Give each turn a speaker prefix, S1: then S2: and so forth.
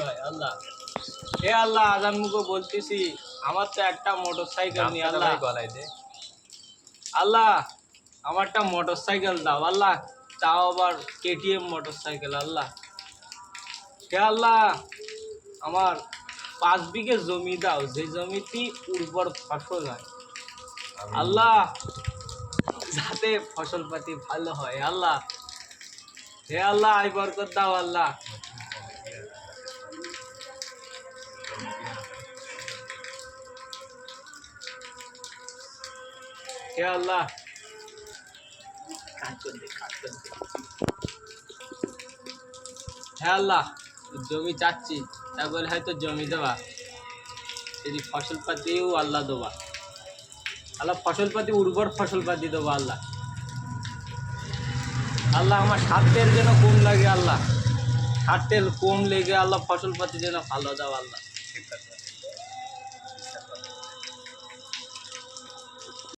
S1: হয় আল্লাহ। হে আল্লাহ, আজান মুখে বলতেছি, আমার তো একটা মোটর সাইকেল নেই আল্লাহ। আল্লাহ আমার একটা মোটর সাইকেল দাও আল্লাহ, তাও আবার কেটিএম মোটর সাইকেল আল্লাহ। হে আল্লাহ, আমার 5 বিঘে জমি দাও, যে জমিটি উর্বর ফসল হয় আল্লাহ, যাতে ফসল পাতি ভালো হয় আল্লাহ। হে আল্লাহ, আয় বরকত দাও আল্লাহ। হে আল্লাহ, হে আল্লাহ, জমি চাচ্ছি, তা বলে হয়তো জমি দেবা, যদি ফসল পাতিও আল্লাহ দেবা আল্লাহ, ফসল পাতি উর্বর ফসল পাতি দেবো আল্লাহ। আল্লাহ আমার স্বার্থের যেন কম লাগে আল্লাহ, স্বার্থের কম লেগে আল্লাহ ফসল পাতি যেন ভালো দাও আল্লাহ।